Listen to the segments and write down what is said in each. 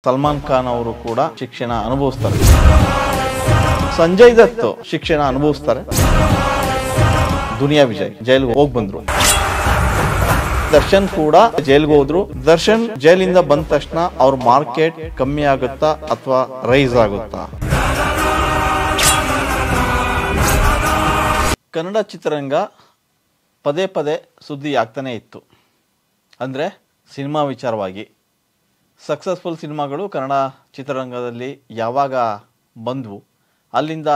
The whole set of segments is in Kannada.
ಸಲ್ಮಾನ್ ಖಾನ್ ಅವರು ಕೂಡ ಶಿಕ್ಷೆನ ಅನುಭವಿಸ್ತಾರೆ. ಸಂಜಯ್ ದತ್ ಶಿಕ್ಷೆನ ಅನುಭವಿಸ್ತಾರೆ. ದುನಿಯಾ ವಿಜಯ್ ಜೈಲಿಗೆ ಹೋಗಿ ಬಂದ್ರು. ದರ್ಶನ್ ಕೂಡ ಜೈಲಿಗೆ ಹೋದ್ರು. ದರ್ಶನ್ ಜೈಲಿಂದ ಬಂದ ತಕ್ಷಣ ಅವ್ರ ಮಾರ್ಕೆಟ್ ಕಮ್ಮಿ ಆಗುತ್ತಾ ಅಥವಾ ರೈಸ್ ಆಗುತ್ತಾ? ಕನ್ನಡ ಚಿತ್ರರಂಗ ಪದೇ ಪದೇ ಸುದ್ದಿ ಆಗ್ತಾನೆ ಇತ್ತು. ಅಂದರೆ ಸಿನಿಮಾ ವಿಚಾರವಾಗಿ ಸಕ್ಸಸ್ಫುಲ್ ಸಿನಿಮಾಗಳು ಕನ್ನಡ ಚಿತ್ರರಂಗದಲ್ಲಿ ಯಾವಾಗ ಬಂದವು ಅಲ್ಲಿಂದ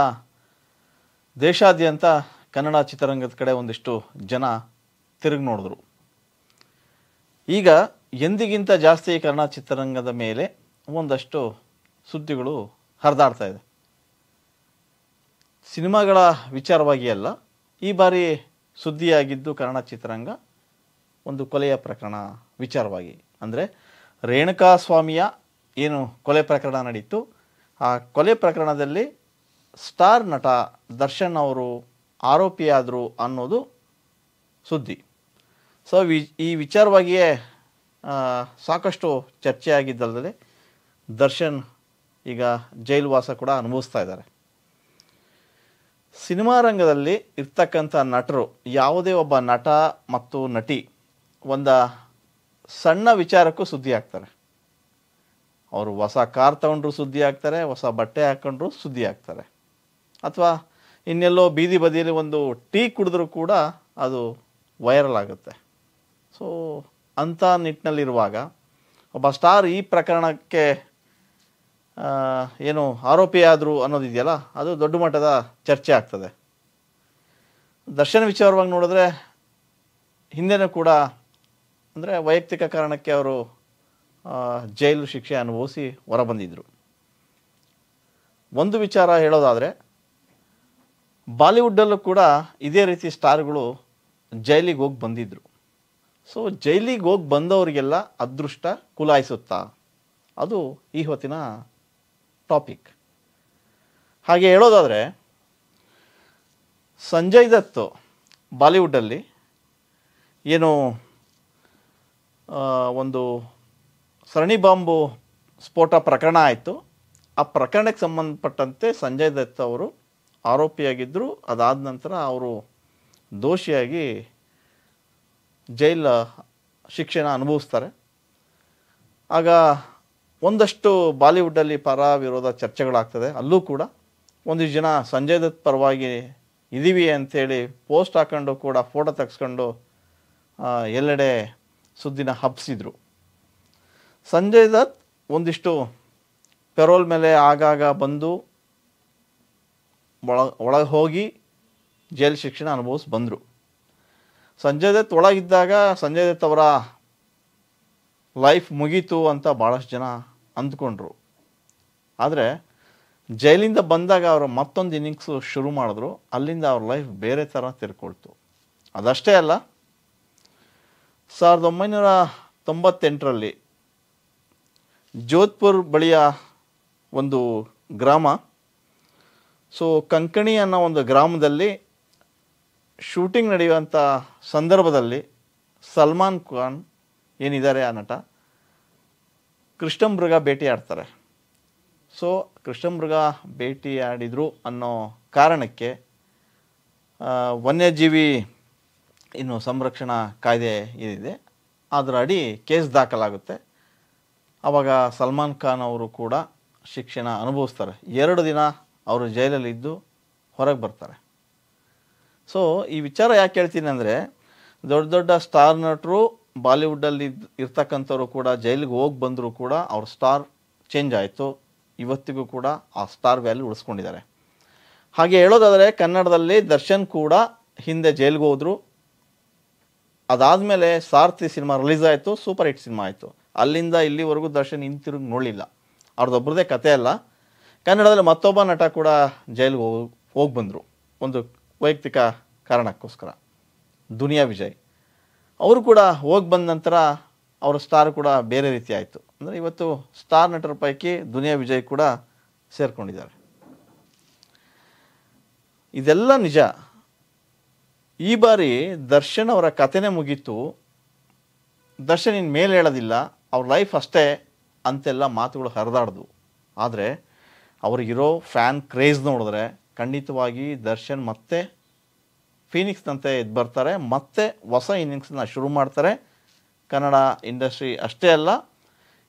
ದೇಶಾದ್ಯಂತ ಕನ್ನಡ ಚಿತ್ರರಂಗದ ಕಡೆ ಒಂದಿಷ್ಟು ಜನ ತಿರುಗಿ ನೋಡಿದ್ರು. ಈಗ ಎಂದಿಗಿಂತ ಜಾಸ್ತಿ ಕನ್ನಡ ಚಿತ್ರರಂಗದ ಮೇಲೆ ಒಂದಷ್ಟು ಸುದ್ದಿಗಳು ಹರಿದಾಡ್ತಾ ಇದೆ. ಸಿನಿಮಾಗಳ ವಿಚಾರವಾಗಿ ಅಲ್ಲ, ಈ ಬಾರಿ ಸುದ್ದಿಯಾಗಿದ್ದು ಕನ್ನಡ ಚಿತ್ರರಂಗ ಒಂದು ಕೊಲೆಯ ಪ್ರಕರಣ ವಿಚಾರವಾಗಿ. ಅಂದರೆ ರೇಣುಕಾಸ್ವಾಮಿಯ ಏನು ಕೊಲೆ ಪ್ರಕರಣ ನಡೀತು, ಆ ಕೊಲೆ ಪ್ರಕರಣದಲ್ಲಿ ಸ್ಟಾರ್ ನಟ ದರ್ಶನ್ ಅವರು ಆರೋಪಿಯಾದರು ಅನ್ನೋದು ಸುದ್ದಿ. ಸೊ ಈ ವಿಚಾರವಾಗಿಯೇ ಸಾಕಷ್ಟು ಚರ್ಚೆ ಆಗಿದ್ದಲ್ಲದೆ ದರ್ಶನ್ ಈಗ ಜೈಲು ವಾಸ ಕೂಡ ಅನುಭವಿಸ್ತಾ ಇದ್ದಾರೆ. ಸಿನಿಮಾ ರಂಗದಲ್ಲಿ ಇರ್ತಕ್ಕಂಥ ನಟರು, ಯಾವುದೇ ಒಬ್ಬ ನಟ ಮತ್ತು ನಟಿ ಒಂದು ಸಣ್ಣ ವಿಚಾರಕ್ಕೂ ಸುದ್ದಿ ಆಗ್ತಾರೆ. ಅವರು ಹೊಸ ಕಾರ್ ತಗೊಂಡ್ರು ಸುದ್ದಿ ಆಗ್ತಾರೆ, ಹೊಸ ಬಟ್ಟೆ ಹಾಕ್ಕೊಂಡ್ರು ಸುದ್ದಿ ಆಗ್ತಾರೆ, ಅಥವಾ ಇನ್ನೆಲ್ಲೋ ಬೀದಿ ಬದಿಯಲ್ಲಿ ಒಂದು ಟೀ ಕುಡಿದ್ರೂ ಕೂಡ ಅದು ವೈರಲ್ ಆಗುತ್ತೆ. ಸೊ ಅಂಥ ನಿಟ್ಟಿನಲ್ಲಿರುವಾಗ ಒಬ್ಬ ಸ್ಟಾರ್ ಈ ಪ್ರಕರಣಕ್ಕೆ ಏನು ಆರೋಪಿಯಾದರು ಅನ್ನೋದಿದೆಯಲ್ಲ, ಅದು ದೊಡ್ಡ ಮಟ್ಟದ ಚರ್ಚೆ ಆಗ್ತದೆ. ದರ್ಶನ್ ವಿಚಾರವಾಗಿ ನೋಡಿದ್ರೆ ಹಿಂದೆನೂ ಕೂಡ ಅಂದರೆ ವೈಯಕ್ತಿಕ ಕಾರಣಕ್ಕೆ ಅವರು ಜೈಲು ಶಿಕ್ಷೆ ಅನುಭವಿಸಿ ಹೊರಬಂದಿದ್ದರು. ಒಂದು ವಿಚಾರ ಹೇಳೋದಾದರೆ, ಬಾಲಿವುಡ್ಡಲ್ಲೂ ಕೂಡ ಇದೇ ರೀತಿ ಸ್ಟಾರ್ಗಳು ಜೈಲಿಗೆ ಹೋಗಿ ಬಂದಿದ್ದರು. ಸೊ ಜೈಲಿಗೆ ಹೋಗಿ ಬಂದವರಿಗೆಲ್ಲ ಅದೃಷ್ಟ ಕುಲಾಯಿಸುತ್ತಾ? ಅದು ಈ ಹೊತ್ತಿನ ಟಾಪಿಕ್. ಹಾಗೆ ಹೇಳೋದಾದರೆ, ಸಂಜಯ್ ದತ್ ಬಾಲಿವುಡ್ಡಲ್ಲಿ ಏನು ಒಂದು ಸರಣಿ ಬಾಂಬು ಸ್ಫೋಟ ಪ್ರಕರಣ ಆಯಿತು. ಆ ಪ್ರಕರಣಕ್ಕೆ ಸಂಬಂಧಪಟ್ಟಂತೆ ಸಂಜಯ್ ದತ್ ಅವರು ಆರೋಪಿಯಾಗಿದ್ದರು. ಅದಾದ ನಂತರ ಅವರು ದೋಷಿಯಾಗಿ ಜೈಲ ಶಿಕ್ಷೆನ ಅನುಭವಿಸ್ತಾರೆ. ಆಗ ಒಂದಷ್ಟು ಬಾಲಿವುಡ್ಡಲ್ಲಿ ಪರ ವಿರೋಧ ಚರ್ಚೆಗಳಾಗ್ತದೆ. ಅಲ್ಲೂ ಕೂಡ ಒಂದಿಷ್ಟು ಜನ ಸಂಜಯ್ ದತ್ ಪರವಾಗಿ ಇದ್ದೀವಿ ಅಂಥೇಳಿ ಪೋಸ್ಟ್ ಹಾಕೊಂಡು ಕೂಡ ಫೋಟೋ ತೆಗೆಸ್ಕೊಂಡು ಎಲ್ಲೆಡೆ ಸುದ್ದಿನ ಹಬ್ಬಿಸಿದ್ರು. ಸಂಜಯ್ ದತ್ ಒಂದಿಷ್ಟು ಪೆರೋಲ್ ಮೇಲೆ ಆಗಾಗ ಬಂದು ಒಳಗೆ ಹೋಗಿ ಜೈಲು ಶಿಕ್ಷಣ ಅನುಭವಿಸಿ ಬಂದರು. ಸಂಜಯ್ ದತ್ ಒಳಗಿದ್ದಾಗ ಸಂಜಯ್ ದತ್ ಅವರ ಲೈಫ್ ಮುಗೀತು ಅಂತ ಭಾಳಷ್ಟು ಜನ ಅಂದ್ಕೊಂಡ್ರು. ಆದರೆ ಜೈಲಿಂದ ಬಂದಾಗ ಅವರು ಮತ್ತೊಂದು ಇನ್ನಿಂಗ್ಸು ಶುರು ಮಾಡಿದ್ರು. ಅಲ್ಲಿಂದ ಅವ್ರ ಲೈಫ್ ಬೇರೆ ಥರ ತಿರ್ಕೊಳ್ತು. ಅದಷ್ಟೇ ಅಲ್ಲ, 1998ರಲ್ಲಿ ಜೋಧ್ಪುರ್ ಬಳಿಯ ಒಂದು ಗ್ರಾಮ, ಸೊ ಕಂಕಣಿ ಅನ್ನೋ ಒಂದು ಗ್ರಾಮದಲ್ಲಿ ಶೂಟಿಂಗ್ ನಡೆಯುವಂಥ ಸಂದರ್ಭದಲ್ಲಿ ಸಲ್ಮಾನ್ ಖಾನ್ ಏನಿದ್ದಾರೆ ಆ ನಟ, ಕೃಷ್ಣಮೃಗ ಭೇಟಿಯಾಡ್ತಾರೆ. ಸೊ ಕೃಷ್ಣಮೃಗ ಭೇಟಿಯಾಡಿದರು ಅನ್ನೋ ಕಾರಣಕ್ಕೆ ವನ್ಯಜೀವಿ ಇನ್ನು ಸಂರಕ್ಷಣಾ ಕಾಯ್ದೆ ಏನಿದೆ ಅದರ ಅಡಿ ಕೇಸ್ ದಾಖಲಾಗುತ್ತೆ. ಆವಾಗ ಸಲ್ಮಾನ್ ಖಾನ್ ಅವರು ಕೂಡ ಶಿಕ್ಷೆನ ಅನುಭವಿಸ್ತಾರೆ. 2 ದಿನ ಅವರು ಜೈಲಲ್ಲಿದ್ದು ಹೊರಗೆ ಬರ್ತಾರೆ. ಸೊ ಈ ವಿಚಾರ ಯಾಕೆ ಹೇಳ್ತೀನಿ ಅಂದರೆ, ದೊಡ್ಡ ದೊಡ್ಡ ಸ್ಟಾರ್ ನಟರು ಬಾಲಿವುಡ್ಡಲ್ಲಿ ಇರ್ತಕ್ಕಂಥವ್ರು ಕೂಡ ಜೈಲಿಗೆ ಹೋಗಿ ಬಂದರೂ ಕೂಡ ಅವ್ರ ಸ್ಟಾರ್ ಚೇಂಜ್ ಆಯಿತು. ಇವತ್ತಿಗೂ ಕೂಡ ಆ ಸ್ಟಾರ್ ವ್ಯಾಲ್ಯೂ ಉಳಿಸ್ಕೊಂಡಿದ್ದಾರೆ. ಹಾಗೆ ಹೇಳೋದಾದರೆ, ಕನ್ನಡದಲ್ಲಿ ದರ್ಶನ್ ಕೂಡ ಹಿಂದೆ ಜೈಲಿಗೆ ಹೋದರು. ಅದಾದಮೇಲೆ ಸಾರ್ಥಿ ಸಿನಿಮಾ ರಿಲೀಸ್ ಆಯಿತು, ಸೂಪರ್ ಹಿಟ್ ಸಿನಿಮಾ ಆಯಿತು. ಅಲ್ಲಿಂದ ಇಲ್ಲಿವರೆಗೂ ದರ್ಶನ್ ಹಿಂತಿರುಗಿ ನೋಡಲಿಲ್ಲ. ಅವ್ರದ್ದೊಬ್ಬರದೇ ಕತೆ ಅಲ್ಲ. ಕನ್ನಡದಲ್ಲಿ ಮತ್ತೊಬ್ಬ ನಟ ಕೂಡ ಜೈಲಿಗೆ ಹೋಗಿ ಬಂದರು ಒಂದು ವೈಯಕ್ತಿಕ ಕಾರಣಕ್ಕೋಸ್ಕರ, ದುನಿಯಾ ವಿಜಯ್. ಅವರು ಕೂಡ ಹೋಗಿ ಬಂದ ನಂತರ ಅವರ ಸ್ಟಾರ್ ಕೂಡ ಬೇರೆ ರೀತಿ ಆಯಿತು. ಅಂದರೆ ಇವತ್ತು ಸ್ಟಾರ್ ನಟರ ಪೈಕಿ ದುನಿಯಾ ವಿಜಯ್ ಕೂಡ ಸೇರಿಕೊಂಡಿದ್ದಾರೆ. ಇದೆಲ್ಲ ನಿಜ. ಈ ಬಾರಿ ದರ್ಶನ್ ಅವರ ಕಥೆನೇ ಮುಗೀತು. ದರ್ಶನ್ ಇನ್ನು ಮೇಲೆ ಹೇಳೋದಿಲ್ಲ, ಅವ್ರ ಲೈಫ್ ಅಷ್ಟೇ ಅಂತೆಲ್ಲ ಮಾತುಗಳು ಹರಿದಾಡ್ದು. ಆದರೆ ಅವ್ರಿಗಿರೋ ಫ್ಯಾನ್ ಕ್ರೇಜ್ ನೋಡಿದ್ರೆ ಖಂಡಿತವಾಗಿ ದರ್ಶನ್ ಮತ್ತೆ ಫೀನಿಕ್ಸ್ನಂತೆ ಎದ್ದು ಬರ್ತಾರೆ, ಮತ್ತೆ ಹೊಸ ಇನ್ನಿಂಗ್ಸನ್ನ ಶುರು ಮಾಡ್ತಾರೆ. ಕನ್ನಡ ಇಂಡಸ್ಟ್ರಿ ಅಷ್ಟೇ ಅಲ್ಲ,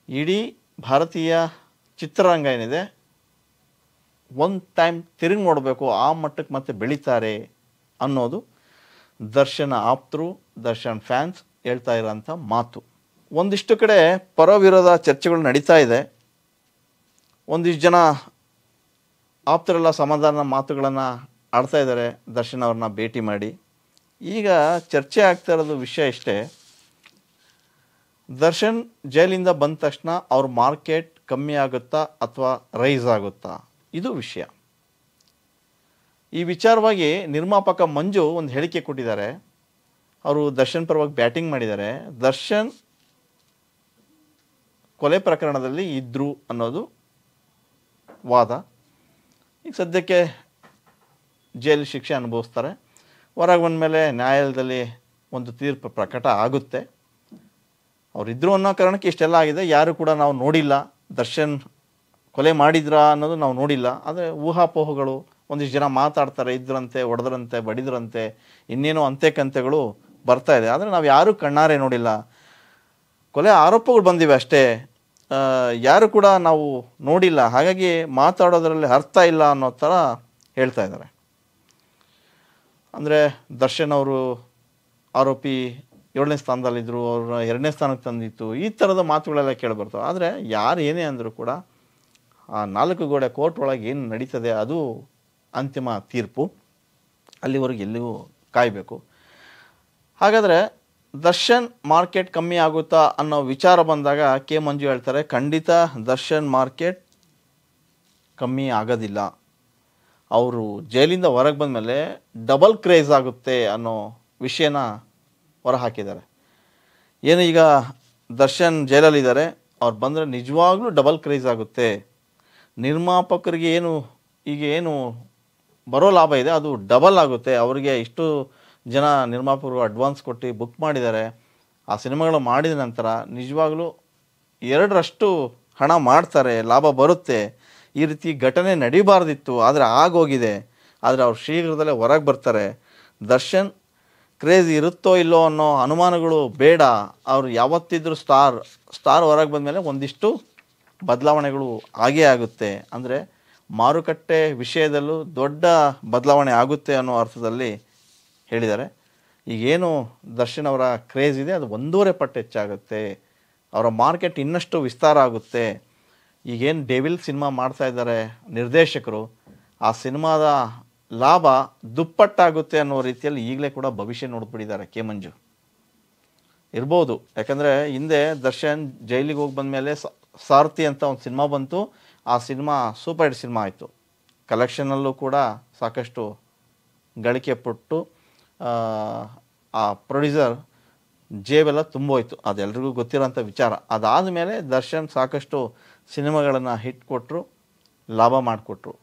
ಇಡೀ ಭಾರತೀಯ ಚಿತ್ರರಂಗ ಏನಿದೆ ಒಂದು ಟೈಮ್ ತಿರುಗಿ ನೋಡಬೇಕು, ಆ ಮಟ್ಟಕ್ಕೆ ಮತ್ತೆ ಬೆಳೀತಾರೆ ಅನ್ನೋದು ದರ್ಶನ ಆಪ್ತರು, ದರ್ಶನ್ ಫ್ಯಾನ್ಸ್ ಹೇಳ್ತಾ ಇರೋಂಥ ಮಾತು. ಒಂದಿಷ್ಟು ಕಡೆ ಪರವಿರೋಧ ಚರ್ಚೆಗಳು ನಡೀತಾ ಇದೆ. ಒಂದಿಷ್ಟು ಜನ ಆಪ್ತರೆಲ್ಲ ಸಮಾಧಾನ ಮಾತುಗಳನ್ನು ಆಡ್ತಾ ಇದ್ದಾರೆ ದರ್ಶನ್ ಅವ್ರನ್ನ ಭೇಟಿ ಮಾಡಿ. ಈಗ ಚರ್ಚೆ ಆಗ್ತಾ ಇರೋದು ವಿಷಯ ಇಷ್ಟೇ, ದರ್ಶನ್ ಜೈಲಿಂದ ಬಂದ ತಕ್ಷಣ ಅವ್ರ ಮಾರ್ಕೆಟ್ ಕಮ್ಮಿ ಆಗುತ್ತಾ ಅಥವಾ ರೈಸ್ ಆಗುತ್ತಾ, ಇದು ವಿಷಯ. ಈ ವಿಚಾರವಾಗಿ ನಿರ್ಮಾಪಕ ಮಂಜು ಒಂದು ಹೇಳಿಕೆ ಕೊಟ್ಟಿದ್ದಾರೆ. ಅವರು ದರ್ಶನ್ ಪರವಾಗಿ ಬ್ಯಾಟಿಂಗ್ ಮಾಡಿದ್ದಾರೆ. ದರ್ಶನ್ ಕೊಲೆ ಪ್ರಕರಣದಲ್ಲಿ ಇದ್ರು ಅನ್ನೋದು ವಾದ. ಈಗ ಸದ್ಯಕ್ಕೆ ಜೈಲು ಶಿಕ್ಷೆ ಅನುಭವಿಸ್ತಾರೆ. ಹೊರಗೆ ಬಂದ ಮೇಲೆ ನ್ಯಾಯಾಲಯದಲ್ಲಿ ಒಂದು ತೀರ್ಪು ಪ್ರಕಟ ಆಗುತ್ತೆ. ಅವರಿದ್ದರು ಅನ್ನೋ ಕಾರಣಕ್ಕೆ ಇಷ್ಟೆಲ್ಲ ಆಗಿದೆ. ಯಾರು ಕೂಡ ನಾವು ನೋಡಿಲ್ಲ, ದರ್ಶನ್ ಕೊಲೆ ಮಾಡಿದ್ರಾ ಅನ್ನೋದು ನಾವು ನೋಡಿಲ್ಲ. ಆದರೆ ಊಹಾಪೋಹಗಳು, ಒಂದಿಷ್ಟು ಜನ ಮಾತಾಡ್ತಾರೆ, ಇದ್ರಂತೆ, ಹೊಡೆದ್ರಂತೆ, ಬಡಿದ್ರಂತೆ, ಇನ್ನೇನೋ ಅಂತೆ ಕಂತೆಗಳು ಬರ್ತಾ ಇದೆ. ಆದರೆ ನಾವು ಯಾರೂ ಕಣ್ಣಾರೆ ನೋಡಿಲ್ಲ. ಕೊಲೆ ಆರೋಪಗಳು ಬಂದಿವೆ ಅಷ್ಟೇ, ಯಾರು ಕೂಡ ನಾವು ನೋಡಿಲ್ಲ. ಹಾಗಾಗಿ ಮಾತಾಡೋದ್ರಲ್ಲಿ ಅರ್ಥ ಇಲ್ಲ ಅನ್ನೋ ಥರ ಹೇಳ್ತಾ ಇದ್ದಾರೆ. ಅಂದರೆ ದರ್ಶನ್ ಅವರು ಆರೋಪಿ 7ನೇ ಸ್ಥಾನದಲ್ಲಿದ್ದರು, ಅವ್ರನ್ನ 2ನೇ ಸ್ಥಾನಕ್ಕೆ ತಂದಿತ್ತು, ಈ ಥರದ ಮಾತುಗಳೆಲ್ಲ ಕೇಳಿಬರ್ತವೆ. ಆದರೆ ಯಾರು ಏನೇ ಅಂದರೂ ಕೂಡ ಆ 4 ಗೋಡೆ ಕೋರ್ಟ್ ಒಳಗೆ ಏನು ನಡೀತದೆ ಅದು ಅಂತಿಮ ತೀರ್ಪು. ಅಲ್ಲಿವರೆಗೆ ಎಲ್ಲಿಗೂ ಕಾಯಬೇಕು. ಹಾಗಾದರೆ ದರ್ಶನ್ ಮಾರ್ಕೆಟ್ ಕಮ್ಮಿ ಆಗುತ್ತಾ ಅನ್ನೋ ವಿಚಾರ ಬಂದಾಗ ಕೆ ಮಂಜು ಹೇಳ್ತಾರೆ, ಖಂಡಿತ ದರ್ಶನ್ ಮಾರ್ಕೆಟ್ ಕಮ್ಮಿ ಆಗೋದಿಲ್ಲ. ಅವರು ಜೈಲಿಂದ ಹೊರಗೆ ಬಂದಮೇಲೆ ಡಬಲ್ ಕ್ರೇಜ್ ಆಗುತ್ತೆ ಅನ್ನೋ ವಿಷಯನ ಹೊರಹಾಕಿದ್ದಾರೆ. ಏನು ಈಗ ದರ್ಶನ್ ಜೈಲಲ್ಲಿದ್ದಾರೆ, ಅವ್ರು ಬಂದರೆ ನಿಜವಾಗ್ಲೂ ಡಬಲ್ ಕ್ರೇಜ್ ಆಗುತ್ತೆ. ನಿರ್ಮಾಪಕರಿಗೆ ಏನು ಬರೋ ಲಾಭ ಇದೆ ಅದು ಡಬಲ್ ಆಗುತ್ತೆ. ಅವರಿಗೆ ಇಷ್ಟು ಜನ ನಿರ್ಮಾಪಕರು ಅಡ್ವಾನ್ಸ್ ಕೊಟ್ಟು ಬುಕ್ ಮಾಡಿದ್ದಾರೆ. ಆ ಸಿನಿಮಾಗಳು ಮಾಡಿದ ನಂತರ ನಿಜವಾಗ್ಲೂ 2ರಷ್ಟು ಹಣ ಮಾಡ್ತಾರೆ, ಲಾಭ ಬರುತ್ತೆ. ಈ ರೀತಿ ಘಟನೆ ನಡೀಬಾರ್ದಿತ್ತು, ಆದರೆ ಆಗೋಗಿದೆ. ಆದರೆ ಅವ್ರು ಶೀಘ್ರದಲ್ಲೇ ಹೊರಗೆ ಬರ್ತಾರೆ. ದರ್ಶನ್ ಕ್ರೇಜ್ ಇರುತ್ತೋ ಇಲ್ಲೋ ಅನ್ನೋ ಅನುಮಾನಗಳು ಬೇಡ. ಅವರು ಯಾವತ್ತಿದ್ರೂ ಸ್ಟಾರ್ ಹೊರಗೆ ಬಂದಮೇಲೆ ಒಂದಿಷ್ಟು ಬದಲಾವಣೆಗಳು ಆಗೇ ಆಗುತ್ತೆ. ಅಂದರೆ ಮಾರುಕಟ್ಟೆ ವಿಷಯದಲ್ಲೂ ದೊಡ್ಡ ಬದಲಾವಣೆ ಆಗುತ್ತೆ ಅನ್ನೋ ಅರ್ಥದಲ್ಲಿ ಹೇಳಿದ್ದಾರೆ. ಈಗೇನು ದರ್ಶನ್ ಅವರ ಕ್ರೇಜ್ ಇದೆ ಅದು 1.5 ಪಟ್ಟು ಹೆಚ್ಚಾಗುತ್ತೆ. ಅವರ ಮಾರ್ಕೆಟ್ ಇನ್ನಷ್ಟು ವಿಸ್ತಾರ ಆಗುತ್ತೆ. ಈಗೇನು ಡೆವಿಲ್ ಸಿನಿಮಾ ಮಾಡ್ತಾ ಇದ್ದಾರೆ ನಿರ್ದೇಶಕರು, ಆ ಸಿನಿಮಾದ ಲಾಭ ದುಪ್ಪಟ್ಟಾಗುತ್ತೆ ಅನ್ನೋ ರೀತಿಯಲ್ಲಿ ಈಗಲೇ ಕೂಡ ಭವಿಷ್ಯ ನೋಡ್ಬಿಟ್ಟಿದ್ದಾರೆ ಕೆ ಮಂಜು. ಇರ್ಬೋದು, ಯಾಕಂದರೆ ಹಿಂದೆ ದರ್ಶನ್ ಜೈಲಿಗೆ ಹೋಗಿ ಬಂದಮೇಲೆ ಸಾರಥಿ ಅಂತ ಒಂದು ಸಿನಿಮಾ ಬಂತು. ಆ ಸಿನಿಮಾ ಸೂಪರ್ ಹಿಟ್ ಸಿನಿಮಾ ಆಯಿತು. ಕಲೆಕ್ಷನಲ್ಲೂ ಕೂಡ ಸಾಕಷ್ಟು ಗಳಿಕೆ ಪಟ್ಟು ಆ ಪ್ರೊಡ್ಯೂಸರ್ ಜೇಬೆಲ್ಲ ತುಂಬೋಯ್ತು. ಅದೆಲ್ರಿಗೂ ಗೊತ್ತಿರೋಂಥ ವಿಚಾರ. ಅದಾದ ಮೇಲೆ ದರ್ಶನ್ ಸಾಕಷ್ಟು ಸಿನಿಮಾಗಳನ್ನು ಹಿಟ್ ಕೊಟ್ಟರು, ಲಾಭ ಮಾಡಿಕೊಟ್ರು.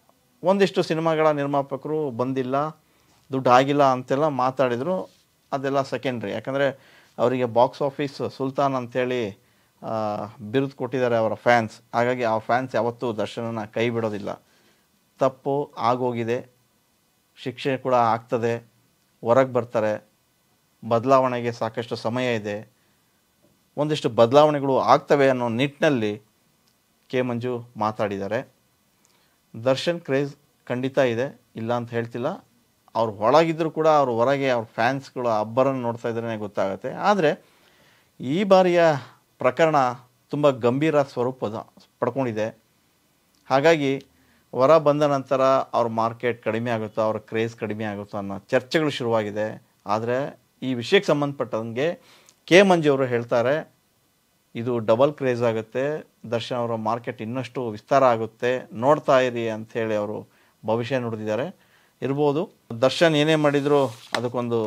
ಒಂದಿಷ್ಟು ಸಿನಿಮಾಗಳ ನಿರ್ಮಾಪಕರು ಬಂದಿಲ್ಲ, ದುಡ್ಡು ಆಗಿಲ್ಲ ಅಂತೆಲ್ಲ ಮಾತಾಡಿದರು. ಅದೆಲ್ಲ ಸೆಕೆಂಡ್ರಿ. ಯಾಕಂದರೆ ಅವರಿಗೆ ಬಾಕ್ಸ್ ಆಫೀಸ್ ಸುಲ್ತಾನ್ ಅಂಥೇಳಿ ಬಿರುದು ಕೊಟ್ಟಿದ್ದಾರೆ ಅವರ ಫ್ಯಾನ್ಸ್. ಹಾಗಾಗಿ ಆ ಫ್ಯಾನ್ಸ್ ಯಾವತ್ತೂ ದರ್ಶನನ ಕೈ ಬಿಡೋದಿಲ್ಲ. ತಪ್ಪು ಆಗೋಗಿದೆ, ಶಿಕ್ಷೆ ಕೂಡ ಆಗ್ತದೆ, ಹೊರಗೆ ಬರ್ತಾರೆ. ಬದಲಾವಣೆಗೆ ಸಾಕಷ್ಟು ಸಮಯ ಇದೆ, ಒಂದಿಷ್ಟು ಬದಲಾವಣೆಗಳು ಆಗ್ತವೆ ಅನ್ನೋ ನಿಟ್ಟಿನಲ್ಲಿ ಕೆ ಮಂಜು ಮಾತಾಡಿದ್ದಾರೆ. ದರ್ಶನ್ ಕ್ರೇಜ್ ಖಂಡಿತ ಇದೆ, ಇಲ್ಲ ಅಂತ ಹೇಳ್ತಿಲ್ಲ. ಅವ್ರು ಒಳಗಿದ್ದರೂ ಕೂಡ ಅವ್ರು ಹೊರಗೆ ಅವ್ರ ಫ್ಯಾನ್ಸ್ಗಳು ಅಬ್ಬರನ್ನು ನೋಡ್ತಾ ಇದ್ರೇ ಗೊತ್ತಾಗುತ್ತೆ. ಆದರೆ ಈ ಬಾರಿಯ ಪ್ರಕರಣ ತುಂಬ ಗಂಭೀರ ಸ್ವರೂಪ ಪಡ್ಕೊಂಡಿದೆ. ಹಾಗಾಗಿ ಹೊರ ಬಂದ ನಂತರ ಅವ್ರ ಮಾರ್ಕೆಟ್ ಕಡಿಮೆ ಆಗುತ್ತೋ, ಅವ್ರ ಕ್ರೇಜ್ ಕಡಿಮೆ ಆಗುತ್ತೋ ಅನ್ನೋ ಚರ್ಚೆಗಳು ಶುರುವಾಗಿದೆ. ಆದರೆ ಈ ವಿಷಯಕ್ಕೆ ಸಂಬಂಧಪಟ್ಟಂಗೆ ಕೆ ಮಂಜು ಅವರು ಹೇಳ್ತಾರೆ, ಇದು ಡಬಲ್ ಕ್ರೇಜ್ ಆಗುತ್ತೆ, ದರ್ಶನ್ ಅವರ ಮಾರ್ಕೆಟ್ ಇನ್ನಷ್ಟು ವಿಸ್ತಾರ ಆಗುತ್ತೆ, ನೋಡ್ತಾ ಇರಿ ಅಂಥೇಳಿ ಅವರು ಭವಿಷ್ಯ ನುಡಿದಿದ್ದಾರೆ. ಇರ್ಬೋದು, ದರ್ಶನ್ ಏನೇ ಮಾಡಿದರೂ ಅದಕ್ಕೊಂದು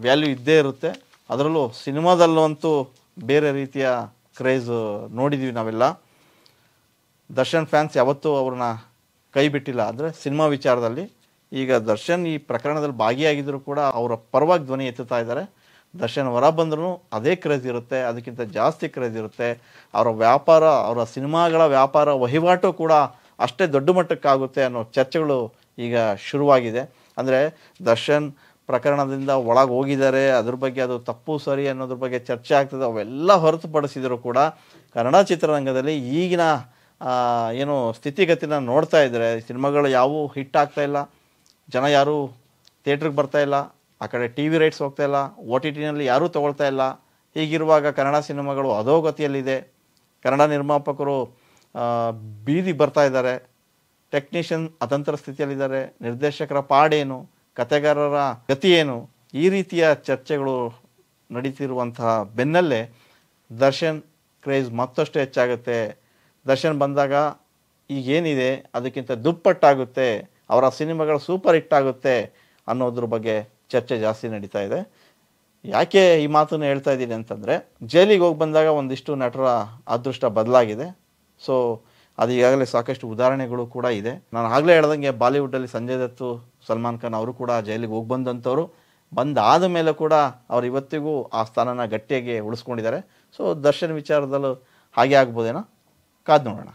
ವ್ಯಾಲ್ಯೂ ಇದ್ದೇ ಇರುತ್ತೆ. ಅದರಲ್ಲೂ ಸಿನಿಮಾದಲ್ಲಂತೂ ಬೇರೆ ರೀತಿಯ ಕ್ರೇಜ್ ನೋಡಿದ್ವಿ ನಾವೆಲ್ಲ. ದರ್ಶನ್ ಫ್ಯಾನ್ಸ್ ಯಾವತ್ತೂ ಅವ್ರನ್ನ ಕೈ ಬಿಟ್ಟಿಲ್ಲ. ಆದರೆ ಸಿನಿಮಾ ವಿಚಾರದಲ್ಲಿ ಈಗ ದರ್ಶನ್ ಈ ಪ್ರಕರಣದಲ್ಲಿ ಭಾಗಿಯಾಗಿದ್ದರೂ ಕೂಡ ಅವರ ಪರವಾಗಿ ಧ್ವನಿ ಎತ್ತುತ್ತಾ ಇದ್ದಾರೆ. ದರ್ಶನ್ ಹೊರ ಬಂದ್ರೂ ಅದೇ ಕ್ರೇಜ್ ಇರುತ್ತೆ, ಅದಕ್ಕಿಂತ ಜಾಸ್ತಿ ಕ್ರೇಜ್ ಇರುತ್ತೆ. ಅವರ ವ್ಯಾಪಾರ, ಅವರ ಸಿನಿಮಾಗಳ ವ್ಯಾಪಾರ ವಹಿವಾಟು ಕೂಡ ಅಷ್ಟೇ ದೊಡ್ಡ ಮಟ್ಟಕ್ಕಾಗುತ್ತೆ ಅನ್ನೋ ಚರ್ಚೆಗಳು ಈಗ ಶುರುವಾಗಿದೆ. ಅಂದರೆ ದರ್ಶನ್ ಪ್ರಕರಣದಿಂದ ಒಳಗೆ ಹೋಗಿದ್ದಾರೆ, ಅದ್ರ ಬಗ್ಗೆ ಅದು ತಪ್ಪು ಸರಿ ಅನ್ನೋದ್ರ ಬಗ್ಗೆ ಚರ್ಚೆ ಆಗ್ತದೆ. ಅವೆಲ್ಲ ಹೊರತುಪಡಿಸಿದರೂ ಕೂಡ ಕನ್ನಡ ಚಿತ್ರರಂಗದಲ್ಲಿ ಈಗಿನ ಏನು ಸ್ಥಿತಿಗತಿನ ನೋಡ್ತಾ ಇದ್ದರೆ, ಸಿನಿಮಾಗಳು ಯಾವುವು ಹಿಟ್ ಆಗ್ತಾ ಇಲ್ಲ, ಜನ ಯಾರೂ ಥಿಯೇಟ್ರಿಗೆ ಬರ್ತಾ ಇಲ್ಲ, ಆ ಕಡೆ ಟಿ ವಿ ರೈಟ್ಸ್ ಹೋಗ್ತಾ ಇಲ್ಲ, ಒ ಟಿ ಟಿನಲ್ಲಿ ಯಾರೂ ತೊಗೊಳ್ತಾ ಇಲ್ಲ. ಹೀಗಿರುವಾಗ ಕನ್ನಡ ಸಿನಿಮಾಗಳು ಅಧೋಗತಿಯಲ್ಲಿದೆ. ಕನ್ನಡ ನಿರ್ಮಾಪಕರು ಬೀದಿ ಬರ್ತಾ ಇದ್ದಾರೆ, ಟೆಕ್ನಿಷಿಯನ್ ಅತಂತ್ರ ಸ್ಥಿತಿಯಲ್ಲಿದ್ದಾರೆ, ನಿರ್ದೇಶಕರ ಪಾಡೇನು, ಕತೆಗಾರರ ಗತಿ ಏನು, ಈ ರೀತಿಯ ಚರ್ಚೆಗಳು ನಡೀತಿರುವಂತಹ ಬೆನ್ನಲ್ಲೇ ದರ್ಶನ್ ಕ್ರೇಜ್ ಮತ್ತಷ್ಟು ಹೆಚ್ಚಾಗುತ್ತೆ. ದರ್ಶನ್ ಬಂದಾಗ ಈಗೇನಿದೆ ಅದಕ್ಕಿಂತ ದುಪ್ಪಟ್ಟಾಗುತ್ತೆ, ಅವರ ಸಿನಿಮಾಗಳು ಸೂಪರ್ ಹಿಟ್ ಆಗುತ್ತೆ ಅನ್ನೋದ್ರ ಬಗ್ಗೆ ಚರ್ಚೆ ಜಾಸ್ತಿ ನಡೀತಾ ಇದೆ. ಯಾಕೆ ಈ ಮಾತನ್ನು ಹೇಳ್ತಾ ಇದ್ದೀನಿ ಅಂತಂದರೆ, ಜೈಲಿಗೆ ಹೋಗಿ ಬಂದಾಗ ಒಂದಿಷ್ಟು ನಟರ ಅದೃಷ್ಟ ಬದಲಾಗಿದೆ. ಸೊ ಅದು ಈಗಾಗಲೇ ಸಾಕಷ್ಟು ಉದಾಹರಣೆಗಳು ಕೂಡ ಇದೆ. ನಾನು ಆಗಲೇ ಹೇಳ್ದಂಗೆ ಬಾಲಿವುಡ್ಡಲ್ಲಿ ಸಂಜಯ್ ದತ್ತು, ಸಲ್ಮಾನ್ ಖಾನ್ ಅವರು ಕೂಡ ಜೈಲಿಗೆ ಹೋಗಿ ಬಂದಂಥವ್ರು. ಬಂದಾದ ಮೇಲೆ ಕೂಡ ಅವ್ರು ಇವತ್ತಿಗೂ ಆ ಸ್ಥಾನನ ಗಟ್ಟಿಯಾಗಿ ಉಳಿಸ್ಕೊಂಡಿದ್ದಾರೆ. ಸೊ ದರ್ಶನ್ ವಿಚಾರದಲ್ಲೂ ಹಾಗೆ ಆಗ್ಬೋದೇನೋ, ಕಾದು ನೋಡೋಣ.